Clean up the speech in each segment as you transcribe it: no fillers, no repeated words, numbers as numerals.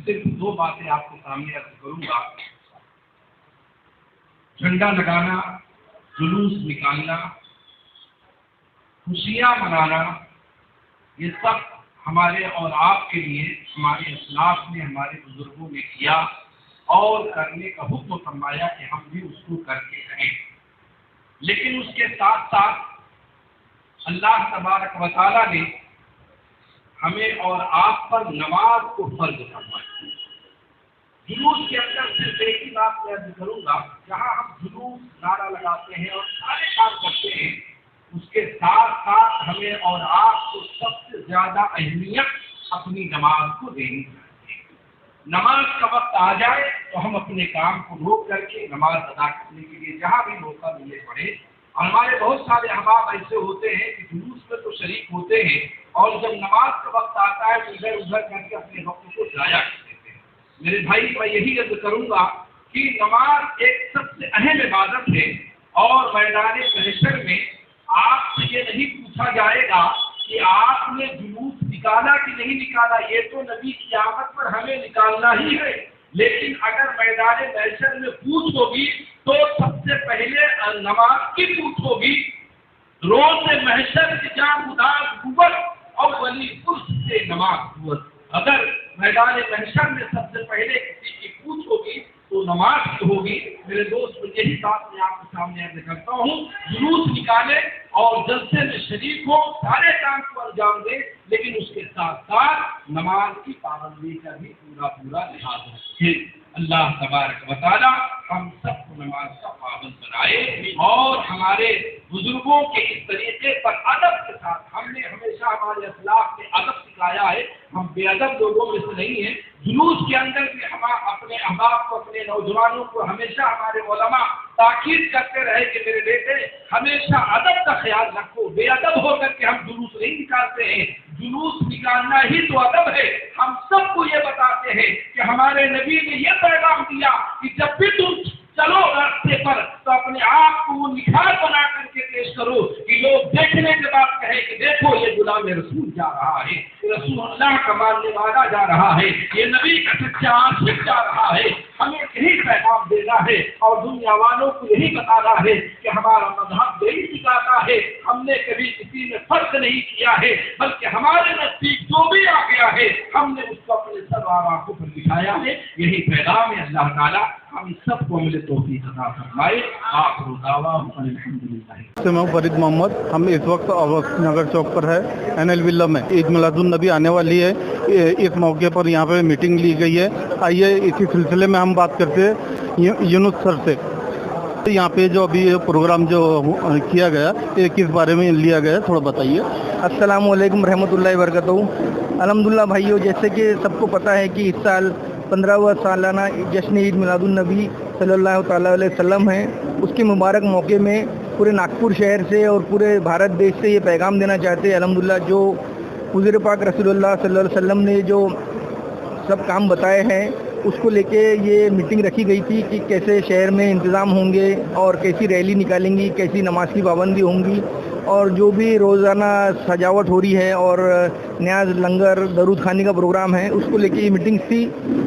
सिर्फ दो बातें आपके सामने अर्ज करूंगा। झंडा लगाना, जुलूस निकालना, खुशियां मनाना, ये सब हमारे और आपके लिए हमारे इस्लाम ने, हमारे बुजुर्गों ने किया और करने का हुक्म फरमाया कि हम भी उसको करके रहें। लेकिन उसके साथ साथ अल्लाह तबारक व तआला ने हमें और आप पर नमाज को फर्ज फरमाया। जुलूस के अंदर सिर्फ एक ही बात मैं अर्ज करूंगा, जहाँ हम जुलूस नारा लगाते हैं और सारे काम करते हैं, उसके साथ साथ हमें और आपको सबसे ज्यादा अहमियत अपनी नमाज को देनी चाहिए। नमाज का वक्त आ जाए तो हम अपने काम को रोक करके नमाज अदा करने के लिए जहाँ भी मौका मिले पड़े। और हमारे बहुत सारे अहबाब ऐसे होते हैं कि जुलूस में तो शरीक होते हैं और जब नमाज का वक्त आता है तो इधर उधर करके अपने वक्त को जाया कर देते हैं। मेरे भाई, मैं यही अर्ज करूंगा कि नमाज एक सबसे अहम इबादत है और मैदान महशर में आपसे ये नहीं पूछा जाएगा कि आपने जुलूस निकाला कि नहीं निकाला, ये तो नबी क़यामत पर हमें निकालना ही है। लेकिन अगर मैदान महशर में पूछ होगी तो सबसे पहले नमाज की पूछ होगी। रोज महशर की जान उदास गुबर और वली पुरुष से नमाज हुआ। अगर मैदान महशर में सबसे पहले किसी की पूछ होगी तो नमाज की होगी। मेरे दोस्त, यही बात मैं आपके सामने अर्ज करता हूँ। जुलूस निकाले और जलसे में शरीक हो, सारे काम को अंजाम दे, लेकिन उसके साथ साथ नमाज की पाबंदी का भी पूरा पूरा लिहाज रखे। अल्लाह तबारक व तआला हम सबको नमाज का पाबंद बनाए और हमारे बुजुर्गों के इस तरीके पर अदब के साथ, हमने हमेशा हमारे अखलाक में अदब सिखाया है, हम बेअदब लोगों में से नहीं है। जुलूस के अंदर भी हम अपने अहबाब को, अपने नौजवानों को हमेशा हमारे उलमा ताकीद करते रहे कि मेरे बेटे हमेशा अदब का ख्याल रखो, बेअदब होकर के हम जुलूस नहीं निकालते हैं। जुलूस निकालना ही तो अदब है। हम सबको ये बताते हैं कि हमारे नबी ने ये पैगाम दिया कि जब भी तुम चलो रास्ते पर तो अपने आप को निखार बना करके पेश करो कि लोग देखने के बाद कहे कि देखो ये गुलाम रसूल जा रहा है, रसूलुल्लाह का मानने वाला जा रहा है, ये नबी का सच्चा आशिक जा रहा है। हमें यही पैगाम देना है और दुनिया वालों को यही बताना है कि हमारा मजहब यही सिखाता है। हमने कभी किसी में फर्क नहीं किया है, बल्कि हमारे नजदीक जो भी आ गया है हमने उसको अपने सवार आंखों पर बिठाया है। यही पैगाम है। अल्लाह ताला हम सबको मिले तौफीक अता फरमाए। आखिर दावा अल्हम्दुलिल्लाह। मैं फरीद मोहम्मद। हम इस वक्त अवस्थी नगर चौक पर है, NL विला में। ईद मिलादुन नबी आने वाली है, इस मौके पर यहाँ पे मीटिंग ली गई है। आइए इसी सिलसिले में हम बात करते हैं यूनुस सर से। यहाँ पे जो अभी प्रोग्राम जो किया गया, ये किस बारे में लिया गया, थोड़ा बताइए। अस्सलाम वालेकुम रहमतुल्लाहि व बरकातहू। अल्हम्दुलिल्लाह भाइयों, जैसे कि सबको पता है कि इस साल 15वां सालाना जश्न ईद मिलादुन नबी सल्लल्लाहु तआला अलैहि वसल्लम है। उसके मुबारक मौके में पूरे नागपुर शहर से और पूरे भारत देश से ये पैगाम देना चाहते हैं अल्हम्दुलिल्लाह, जो हुज़ूर पाक रसूलुल्लाह सल्लल्लाहु अलैहि वसल्लम ने जो सब काम बताए हैं उसको लेके ये मीटिंग रखी गई थी कि कैसे शहर में इंतज़ाम होंगे और कैसी रैली निकालेंगी, कैसी नमाज की पाबंदी होंगी और जो भी रोज़ाना सजावट हो रही है और न्याज लंगर दरूद खानी का प्रोग्राम है, उसको लेके ये मीटिंग थी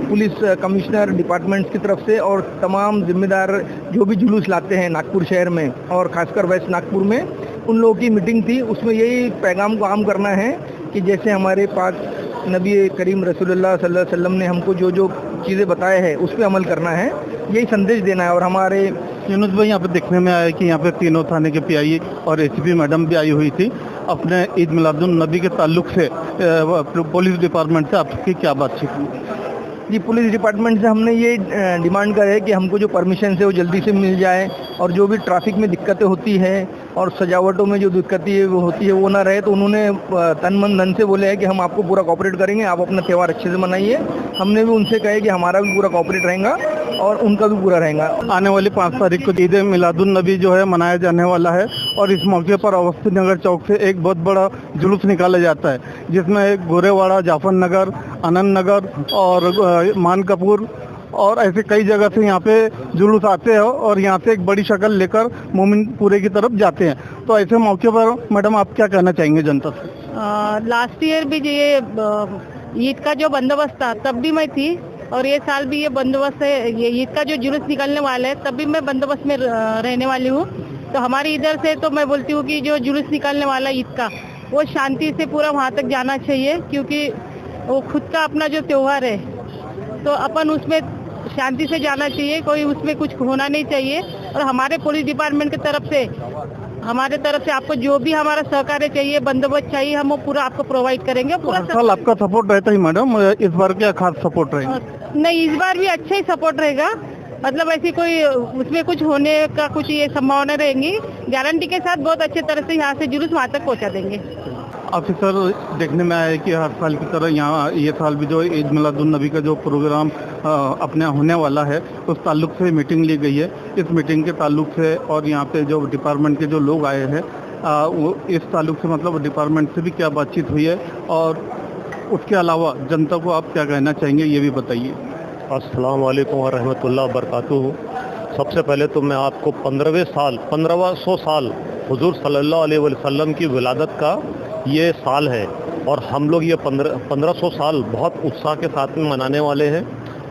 पुलिस कमिश्नर डिपार्टमेंट्स की तरफ से और तमाम जिम्मेदार जो भी जुलूस लाते हैं नागपुर शहर में और ख़ासकर वेस्ट नागपुर में, उन लोगों की मीटिंग थी। उसमें यही पैगाम को आम करना है कि जैसे हमारे पाक नबी करीम रसूलुल्लाह सल्लल्लाहु अलैहि वसल्लम ने हमको जो जो चीज़ें बताए हैं उस पर अमल करना है, यही संदेश देना है। और हमारे यूनुस भाई, यहाँ पे देखने में आया कि यहाँ पे तीनों थाने के PI और ACP मैडम भी आई हुई थी। अपने ईद मिलादुन नबी के ताल्लुक से पुलिस डिपार्टमेंट से आपकी क्या बातचीत हुई? जी, पुलिस डिपार्टमेंट से हमने ये डिमांड करा है कि हमको जो परमिशन है वो जल्दी से मिल जाए और जो भी ट्रैफिक में दिक्कतें होती है और सजावटों में जो दिक्कतें वो होती है वो ना रहे। तो उन्होंने तन मन धन से बोले हैं कि हम आपको पूरा कोऑपरेट करेंगे, आप अपना त्यौहार अच्छे से मनाइए। हमने भी उनसे कहे कि हमारा भी पूरा कोऑपरेट रहेगा और उनका भी पूरा रहेगा। आने वाली 5 तारीख को ईद मिलादुन नबी जो है मनाया जाने वाला है और इस मौके पर अवस्थी नगर चौक से एक बहुत बड़ा जुलूस निकाला जाता है, जिसमें एक गोरेवाड़ा, जाफर नगर, आनंद नगर और मानकपुर और ऐसे कई जगह से यहाँ पे जुलूस आते हैं और यहाँ से एक बड़ी शक्ल लेकर मोमिनपुरे की तरफ जाते हैं। तो ऐसे मौके पर मैडम आप क्या कहना चाहेंगे जनता से? लास्ट ईयर भी ये ईद का जो बंदोबस्त था तब भी मैं थी, और ये साल भी ये बंदोबस्त है, ये ईद का जो जुलूस निकलने वाला है तब भी मैं बंदोबस्त में रहने वाली हूँ। तो हमारी इधर से तो मैं बोलती हूँ कि जो जुलूस निकलने वाला ईद का, वो शांति से पूरा वहाँ तक जाना चाहिए, क्योंकि वो खुद का अपना जो त्योहार है, तो अपन उसमें शांति से जाना चाहिए, कोई उसमें कुछ होना नहीं चाहिए। और हमारे पुलिस डिपार्टमेंट की तरफ से, हमारे तरफ से आपको जो भी हमारा सहकार्य चाहिए, बंदोबस्त चाहिए, हम वो पूरा आपको प्रोवाइड करेंगे। पूरा साल आपका सपोर्ट रहता ही मैडम, इस बार क्या खास सपोर्ट रहेगा? नहीं, इस बार भी अच्छा ही सपोर्ट रहेगा, मतलब ऐसी कोई उसमें कुछ होने का कुछ ये संभावना रहेगी, गारंटी के साथ बहुत अच्छे तरह से यहाँ से जुलूस वहाँ तक पहुँचा देंगे। ऑफिसर, देखने में आया है कि हर साल की तरह यहाँ ये साल भी जो ईद मिलादुन नबी का जो प्रोग्राम अपने होने वाला है, उस ताल्लुक से मीटिंग ली गई है। इस मीटिंग के ताल्लुक से और यहाँ पे जो डिपार्टमेंट के जो लोग आए हैं, वो इस ताल्लुक से मतलब डिपार्टमेंट से भी क्या बातचीत हुई है, और उसके अलावा जनता को आप क्या कहना चाहेंगे, ये भी बताइए। अस्सलाम वालेकुम व रहमतुल्लाह व बरकातुहू। सबसे पहले तो मैं आपको 1500 साल हुजूर सल्लल्लाहु अलैहि वसल्लम की विलादत का ये साल है, और हम लोग ये 1500 साल बहुत उत्साह के साथ में मनाने वाले हैं।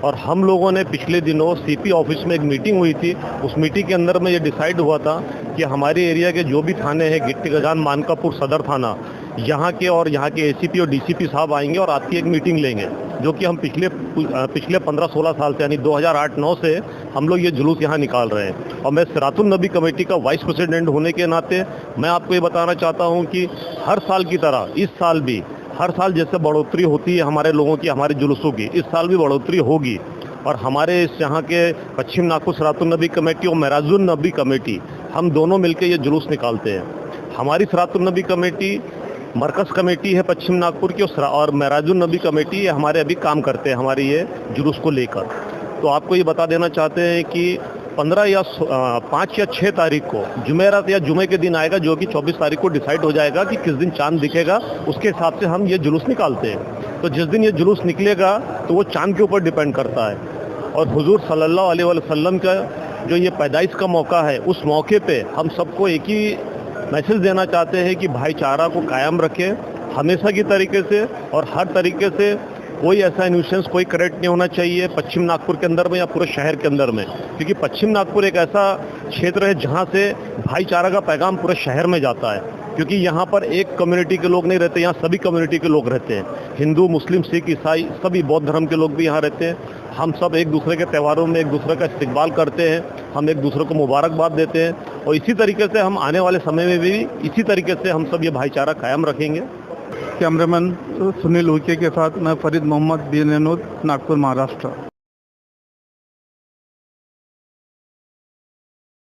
और हम लोगों ने पिछले दिनों सीपी ऑफिस में एक मीटिंग हुई थी, उस मीटिंग के अंदर में ये डिसाइड हुआ था कि हमारे एरिया के जो भी थाने हैं, गिट्टी गजान, मानकापुर सदर थाना, यहाँ के और यहाँ के एसीपी और डीसीपी साहब आएंगे और आपकी एक मीटिंग लेंगे, जो कि हम पिछले 15-16 साल से यानी 2008-9 से हम लोग ये जुलूस यहाँ निकाल रहे हैं। और मैं सिरातुन नबी कमेटी का वाइस प्रेसिडेंट होने के नाते मैं आपको ये बताना चाहता हूँ कि हर साल की तरह इस साल भी, हर साल जैसे बढ़ोतरी होती है हमारे लोगों की, हमारे जुलूसों की, इस साल भी बढ़ोतरी होगी। और हमारे इस यहाँ के पश्चिम नागपुर सिरातुन नबी कमेटी और मेराजुन नबी कमेटी, हम दोनों मिलकर ये जुलूस निकालते हैं। हमारी सिरातुन नबी कमेटी मरकज़ कमेटी है पश्चिम नागपुर की, और मेराजुन नबी कमेटी ये हमारे अभी काम करते हैं हमारे ये जुलूस को लेकर। तो आपको ये बता देना चाहते हैं कि 5 या 6 तारीख को जुमेरात या जुमे के दिन आएगा, जो कि 24 तारीख को डिसाइड हो जाएगा कि किस दिन चांद दिखेगा, उसके हिसाब से हम ये जुलूस निकालते हैं। तो जिस दिन ये जुलूस निकलेगा तो वो चांद के ऊपर डिपेंड करता है। और हुजूर सल्लल्लाहु अलैहि वसल्लम का जो ये पैदाइश का मौका है, उस मौके पे हम सबको एक ही मैसेज देना चाहते हैं कि भाईचारा को कायम रखें हमेशा की तरीके से, और हर तरीके से कोई ऐसा न्यूसेंस, कोई करेक्ट नहीं होना चाहिए पश्चिम नागपुर के अंदर में या पूरे शहर के अंदर में, क्योंकि पश्चिम नागपुर एक ऐसा क्षेत्र है जहां से भाईचारा का पैगाम पूरे शहर में जाता है। क्योंकि यहाँ पर एक कम्युनिटी के लोग नहीं रहते, यहाँ सभी कम्युनिटी के लोग रहते हैं, हिंदू, मुस्लिम, सिख, ईसाई, सभी बौद्ध धर्म के लोग भी यहाँ रहते हैं। हम सब एक दूसरे के त्योहारों में एक दूसरे का इस्तकबाल करते हैं, हम एक दूसरे को मुबारकबाद देते हैं, और इसी तरीके से हम आने वाले समय में भी इसी तरीके से हम सब ये भाईचारा कायम रखेंगे। कैमरामैन सुनील उइके के साथ मैं फरीद मोहम्मद, BN न्यूज़, नागपुर, महाराष्ट्र।